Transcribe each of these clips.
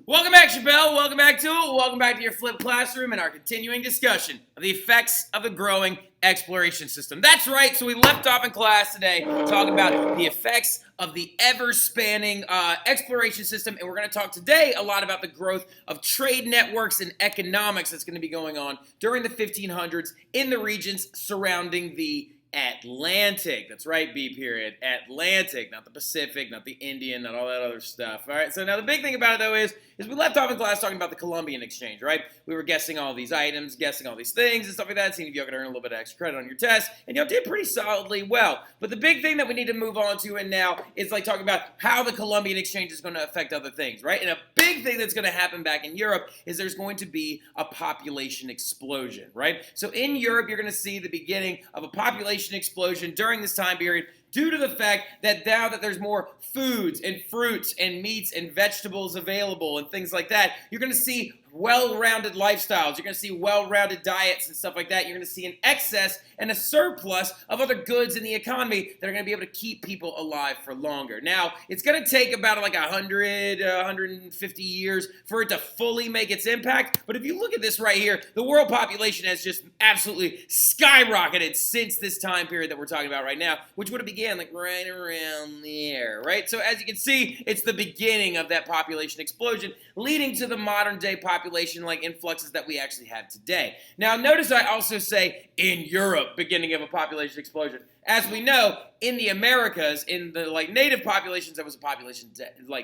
Welcome back, Chappelle. Welcome back to it. Welcome back to your flipped classroom and our continuing discussion of the effects of the growing exploration system. That's right. So we left off in class today talking about the effects of the ever-spanning exploration system, and we're going to talk today a lot about the growth of trade networks and economics that's going to be going on during the 1500s in the regions surrounding the Atlantic. That's right, B period. Atlantic, not the Pacific, not the Indian, not all that other stuff. All right, so now the big thing about it, though, is we left off in class talking about the Columbian Exchange, right? We were guessing all these items, guessing all these things and stuff like that, seeing if you could earn a little bit of extra credit on your test, and you did pretty solidly well. But the big thing that we need to move on to and now is like talking about how the Columbian Exchange is going to affect other things, right? And a big thing that's going to happen back in Europe is there's going to be a population explosion, right? So in Europe, you're going to see the beginning of a population explosion during this time period due to the fact that now that there's more foods and fruits and meats and vegetables available and things like that, you're going to see well-rounded lifestyles. You're going to see well-rounded diets and stuff like that. You're going to see an excess and a surplus of other goods in the economy that are going to be able to keep people alive for longer. Now, it's going to take about like 150 years for it to fully make its impact. But if you look at this right here, the world population has just absolutely skyrocketed since this time period that we're talking about right now, which would have began like right around there, right? So as you can see, it's the beginning of that population explosion, leading to the modern day population like influxes that we actually have today. Now, notice I also say in Europe, beginning of a population explosion. As we know, in the Americas, in the native populations, there was a population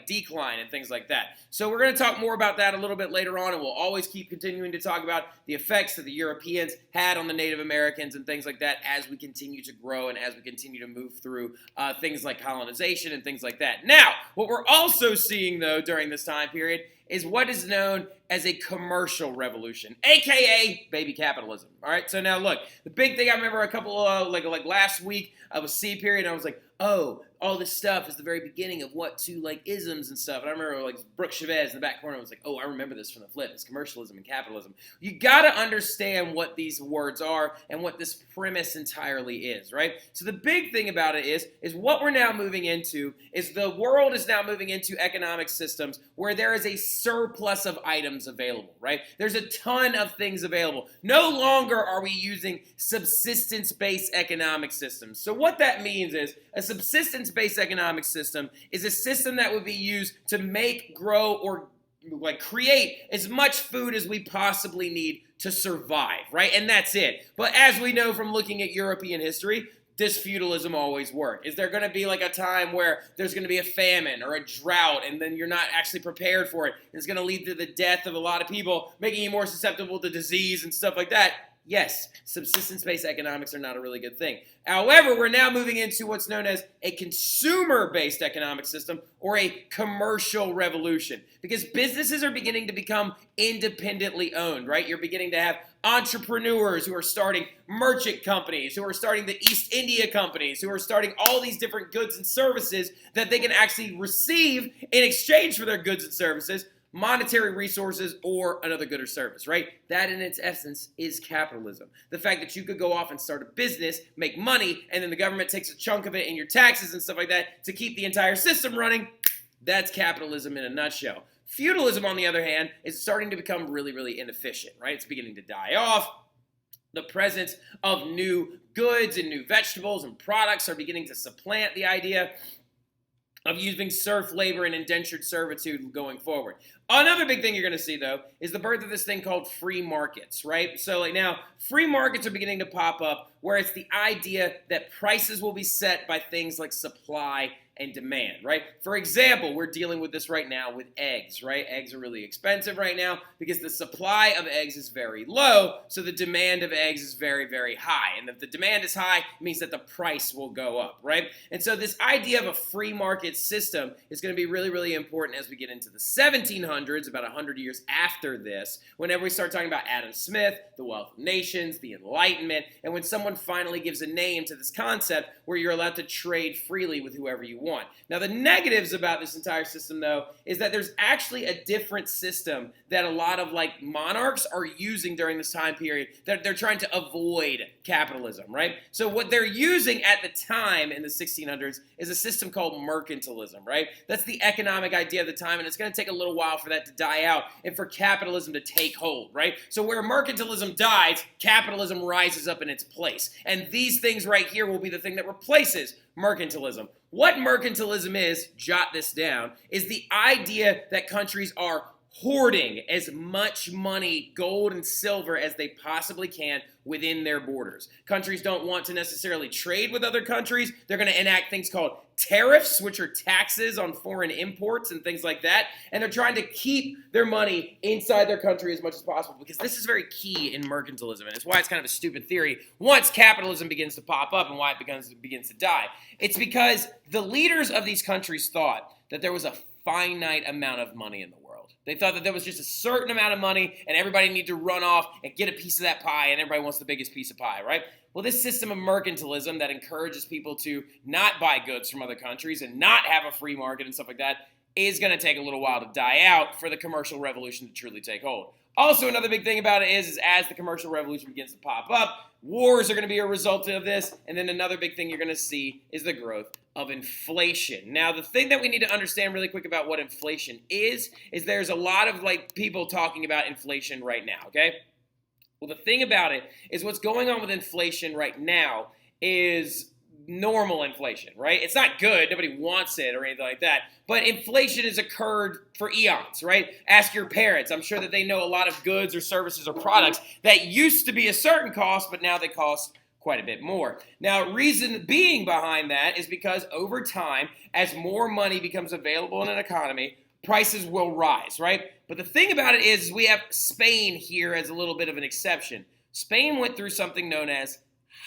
decline and things like that. So we're going to talk more about that a little bit later on, and we'll always keep continuing to talk about the effects that the Europeans had on the Native Americans and things like that as we continue to grow and as we continue to move through things like colonization and things like that. Now, what we're also seeing, though, during this time period is what is known as a commercial revolution, aka baby capitalism. All right, so now look, the big thing I remember a couple of like last week of a C period, and I was like, oh, all this stuff is the very beginning of what to isms and stuff. And I remember Brooke Chavez in the back corner was like, oh, I remember this from the flip. It's commercialism and capitalism. You got to understand what these words are and what this premise entirely is, right? So the big thing about it is what we're now moving into is the world is now moving into economic systems where there is a surplus of items available, right? There's a ton of things available. No longer are we using subsistence-based economic systems. So what that means is a subsistence-based economic system is a system that would be used to make, grow, or create as much food as we possibly need to survive, right? And that's it. But as we know from looking at European history, this feudalism always worked. Is there going to be a time where there's going to be a famine or a drought and then you're not actually prepared for it? It's going to lead to the death of a lot of people, making you more susceptible to disease and stuff like that. Yes, subsistence-based economics are not a really good thing. However, we're now moving into what's known as a consumer-based economic system or a commercial revolution because businesses are beginning to become independently owned, right? You're beginning to have entrepreneurs who are starting merchant companies, who are starting the East India companies, who are starting all these different goods and services that they can actually receive in exchange for their goods and services, monetary resources, or another good or service, right? That in its essence is capitalism. The fact that you could go off and start a business, make money, and then the government takes a chunk of it in your taxes and stuff like that to keep the entire system running, that's capitalism in a nutshell. Feudalism, on the other hand, is starting to become really, really inefficient, right? It's beginning to die off. The presence of new goods and new vegetables and products are beginning to supplant the idea of using serf labor and indentured servitude going forward. Another big thing you're going to see, though, is the birth of this thing called free markets, right? So now, free markets are beginning to pop up where it's the idea that prices will be set by things like supply and demand, right? For example, we're dealing with this right now with eggs, right? Eggs are really expensive right now because the supply of eggs is very low, so the demand of eggs is very, very high. And if the demand is high, it means that the price will go up, right? And so this idea of a free market system is going to be really, really important as we get into the 1700s, about 100 years after this, whenever we start talking about Adam Smith, the Wealth of Nations, the Enlightenment, and when someone finally gives a name to this concept where you're allowed to trade freely with whoever you want. want. Now, the negatives about this entire system, though, is that there's actually a different system that a lot of like monarchs are using during this time period. They're trying to avoid capitalism, right? So what they're using at the time in the 1600s is a system called mercantilism, right? That's the economic idea of the time, and it's going to take a little while for that to die out and for capitalism to take hold, right? So where mercantilism dies, capitalism rises up in its place. And these things right here will be the thing that replaces mercantilism. What mercantilism is, jot this down, is the idea that countries are hoarding as much money, gold and silver, as they possibly can within their borders. Countries don't want to necessarily trade with other countries. They're going to enact things called tariffs, which are taxes on foreign imports and things like that. And they're trying to keep their money inside their country as much as possible, because this is very key in mercantilism. And it's why it's kind of a stupid theory once capitalism begins to pop up and why it begins to die. It's because the leaders of these countries thought that there was a finite amount of money in the world. They thought that there was just a certain amount of money and everybody needed to run off and get a piece of that pie, and everybody wants the biggest piece of pie, right? Well, this system of mercantilism that encourages people to not buy goods from other countries and not have a free market and stuff like that is going to take a little while to die out for the commercial revolution to truly take hold. Also, another big thing about it is as the commercial revolution begins to pop up, wars are going to be a result of this. And then another big thing you're going to see is the growth of inflation. Now, the thing that we need to understand really quick about what inflation is there's a lot of like people talking about inflation right now, okay? Well, the thing about it is what's going on with inflation right now is normal inflation, right? It's not good. Nobody wants it or anything like that. But inflation has occurred for eons, right? Ask your parents. I'm sure that they know a lot of goods or services or products that used to be a certain cost, but now they cost quite a bit more. Now, reason being behind that is because over time, as more money becomes available in an economy, prices will rise, right? But the thing about it is we have Spain here as a little bit of an exception. Spain went through something known as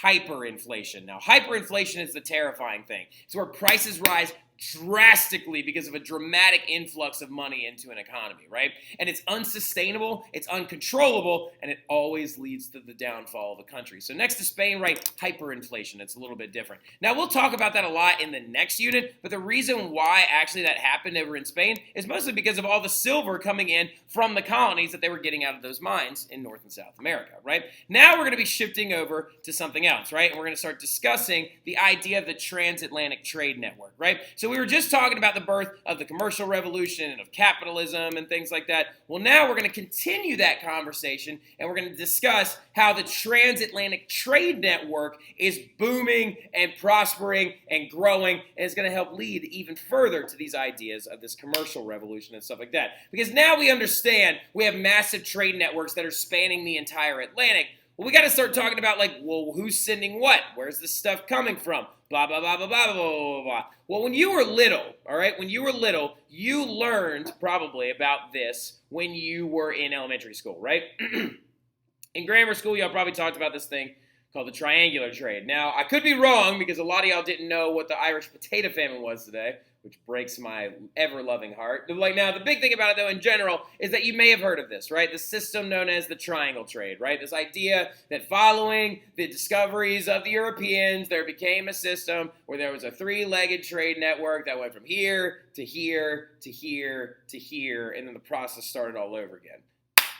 hyperinflation. Now, hyperinflation is the terrifying thing. It's where prices rise drastically because of a dramatic influx of money into an economy, right? And it's unsustainable, it's uncontrollable, and it always leads to the downfall of the country. So next to Spain, right, hyperinflation. It's a little bit different. Now, we'll talk about that a lot in the next unit, but the reason why actually that happened over in Spain is mostly because of all the silver coming in from the colonies that they were getting out of those mines in North and South America, right? Now we're going to be shifting over to something else, right? And we're going to start discussing the idea of the Transatlantic trade network, right? So we were just talking about the birth of the commercial revolution and of capitalism and things like that. Well, now we're going to continue that conversation, and we're going to discuss how the Transatlantic trade network is booming and prospering and growing, and it's going to help lead even further to these ideas of this commercial revolution and stuff like that. Because now we understand we have massive trade networks that are spanning the entire Atlantic. Well, we got to start talking about, like, well, who's sending what? Where's this stuff coming from? Blah, blah, blah, blah, blah, blah, blah, blah. Well, when you were little, all right, you learned probably about this when you were in elementary school, right? In grammar school, y'all probably talked about this thing called the triangular trade. Now, I could be wrong because a lot of y'all didn't know what the Irish potato famine was today, which breaks my ever-loving heart. Like, now, the big thing about it, though, in general, is that you may have heard of this, right? The system known as the triangle trade, right? This idea that following the discoveries of the Europeans, there became a system where there was a three-legged trade network that went from here to here to here to here, and then the process started all over again.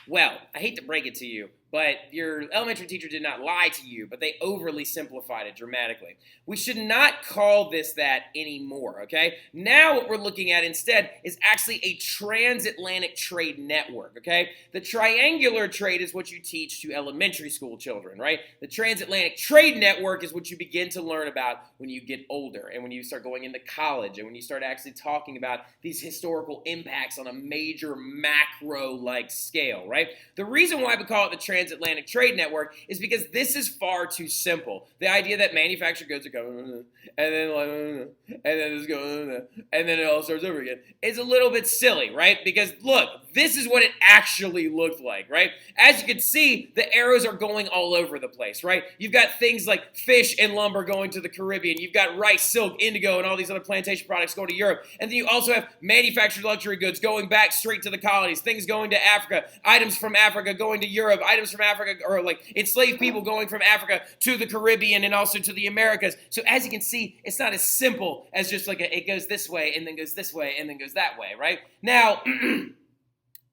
Well, I hate to break it to you, but your elementary teacher did not lie to you, but they overly simplified it dramatically. We should not call this that anymore, okay? Now what we're looking at instead is actually a transatlantic trade network, okay? The triangular trade is what you teach to elementary school children, right? The transatlantic trade network is what you begin to learn about when you get older and when you start going into college and when you start actually talking about these historical impacts on a major macro-like scale, right? The reason why we call it the Transatlantic Trade Network is because this is far too simple. The idea that manufactured goods are going, and then it's going, and then it all starts over again is a little bit silly, right? Because look, this is what it actually looked like, right? As you can see, the arrows are going all over the place, right? You've got things like fish and lumber going to the Caribbean. You've got rice, silk, indigo, and all these other plantation products going to Europe. And then you also have manufactured luxury goods going back straight to the colonies, things going to Africa, items from Africa going to Europe, items from Africa, or like enslaved people going from Africa to the Caribbean and also to the Americas. So as you can see, it's not as simple as just like it goes this way and then goes this way and then goes that way, right? Now,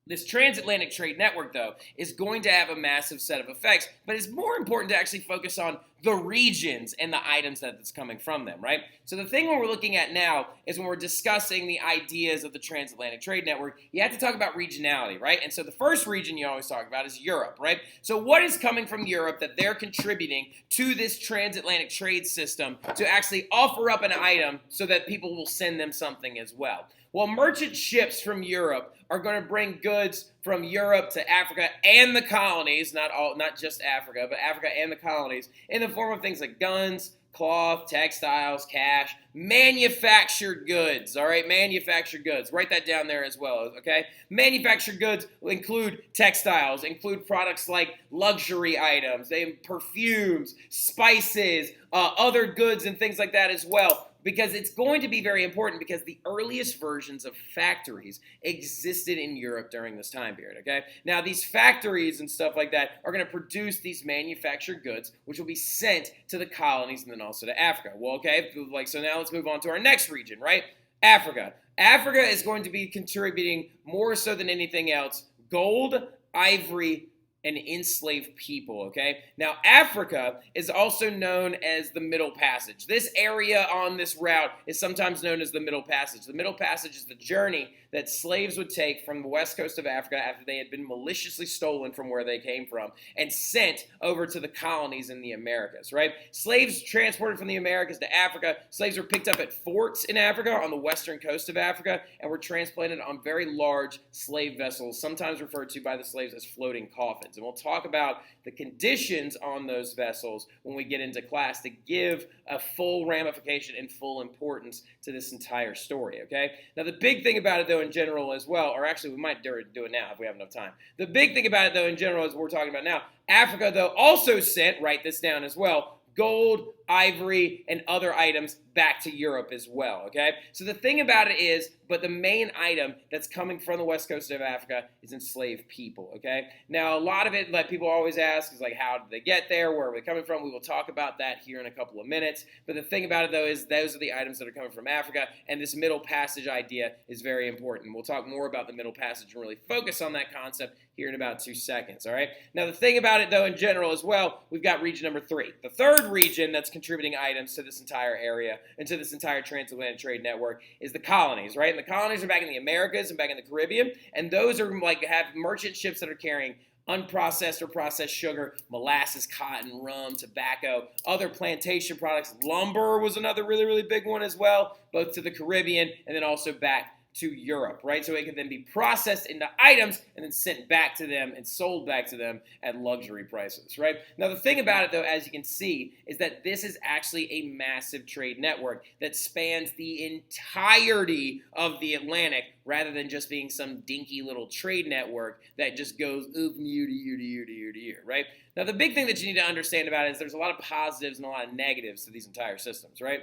this transatlantic trade network, though, is going to have a massive set of effects, but it's more important to actually focus on the regions and the items that's coming from them, right? So the thing we're looking at now is when we're discussing the ideas of the transatlantic trade network, you have to talk about regionality, right? And so the first region you always talk about is Europe, right? So what is coming from Europe that they're contributing to this transatlantic trade system to actually offer up an item so that people will send them something as well? Well, merchant ships from Europe are going to bring goods from Europe to Africa and the colonies, not just Africa, but Africa and the colonies, in the form of things like guns, cloth, textiles, cash, manufactured goods, all right? Manufactured goods. Write that down there as well, okay? Manufactured goods will include textiles, include products like luxury items, perfumes, spices, other goods and things like that as well. Because it's going to be very important because the earliest versions of factories existed in Europe during this time period, okay? Now, these factories and stuff like that are going to produce these manufactured goods, which will be sent to the colonies and then also to Africa. Well, okay, so now let's move on to our next region, right? Africa. Africa is going to be contributing more so than anything else gold, ivory, and enslaved people, okay? Now, Africa is also known as the Middle Passage. This area on this route is sometimes known as the Middle Passage. The Middle Passage is the journey that slaves would take from the west coast of Africa after they had been maliciously stolen from where they came from and sent over to the colonies in the Americas, right? Slaves transported from the Americas to Africa. Slaves were picked up at forts in Africa on the western coast of Africa and were transplanted on very large slave vessels, sometimes referred to by the slaves as floating coffins. And we'll talk about the conditions on those vessels when we get into class to give a full ramification and full importance to this entire story, okay? Now, the big thing about it, though, in general as well, or actually we might do it now if we have enough time. The big thing about it, though, in general, is what we're talking about now. Africa, though, also sent, write this down as well, gold, ivory, and other items back to Europe as well, okay? So the thing about it is, but the main item that's coming from the west coast of Africa is enslaved people, okay? Now, a lot of it, like people always ask, is like, how did they get there? Where are they coming from? We will talk about that here in a couple of minutes. But the thing about it, though, is those are the items that are coming from Africa, and this Middle Passage idea is very important. We'll talk more about the Middle Passage and really focus on that concept here in about 2 seconds, all right? Now, the thing about it, though, in general as well, we've got region number 3. The third region that's contributing items to this entire area and to this entire transatlantic trade network is the colonies, right? And the colonies are back in the Americas and back in the Caribbean, and those are like have merchant ships that are carrying unprocessed or processed sugar, molasses, cotton, rum, tobacco, other plantation products. Lumber was another really, really big one as well, both to the Caribbean and then also back to Europe, right? So it can then be processed into items and then sent back to them and sold back to them at luxury prices, right? Now, the thing about it, though, as you can see, is that this is actually a massive trade network that spans the entirety of the Atlantic rather than just being some dinky little trade network that just goes from year to year to year to year to year, right? Now, the big thing that you need to understand about it is there's a lot of positives and a lot of negatives to these entire systems, right?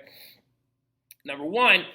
Number one,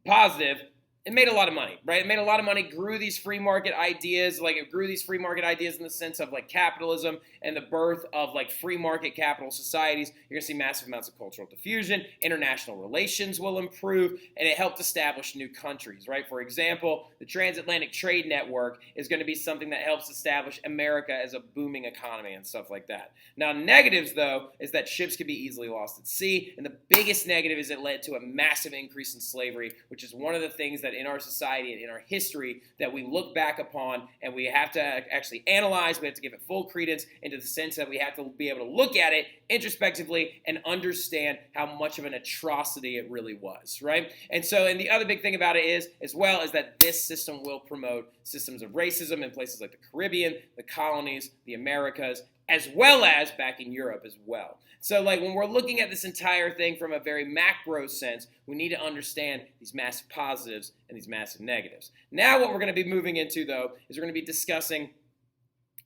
positive, it made a lot of money, right? It made a lot of money, grew these free market ideas, like it grew these free market ideas in the sense of like capitalism and the birth of like free market capital societies. You're gonna see massive amounts of cultural diffusion, international relations will improve, and it helped establish new countries, right? For example, the Transatlantic Trade Network is gonna be something that helps establish America as a booming economy and stuff like that. Now, negatives, though, is that ships can be easily lost at sea, and the biggest negative is it led to a massive increase in slavery, which is one of the things that in our society and in our history that we look back upon and we have to actually analyze, we have to give it full credence into the sense that we have to be able to look at it introspectively and understand how much of an atrocity it really was, right? And the other big thing about it is, as well, is that this system will promote systems of racism in places like the Caribbean, the colonies, the Americas, as well as back in Europe as well. So like when we're looking at this entire thing from a very macro sense, we need to understand these massive positives and these massive negatives. Now what we're going to be moving into, though, is we're going to be discussing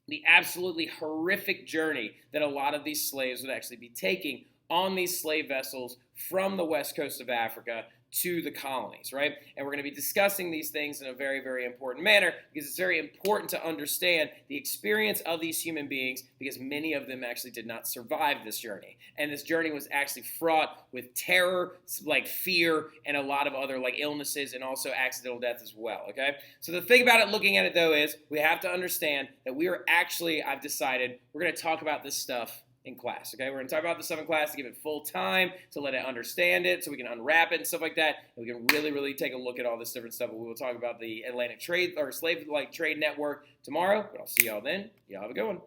the absolutely horrific journey that a lot of these slaves would actually be taking on these slave vessels from the west coast of Africa to the colonies, right? And we're going to be discussing these things in a very, very important manner because it's very important to understand the experience of these human beings because many of them actually did not survive this journey. And this journey was actually fraught with terror, like fear, and a lot of other like illnesses and also accidental death as well, okay? So the thing about it, looking at it though, is we have to understand that we are actually, I've decided, we're going to talk about this stuff in class, okay? We're going to talk about this stuff in class to give it full time, to let it understand it, so we can unwrap it and stuff like that, and we can really, really take a look at all this different stuff. We will talk about the Atlantic trade or slave like trade network tomorrow, but I'll see y'all then. Y'all have a good one.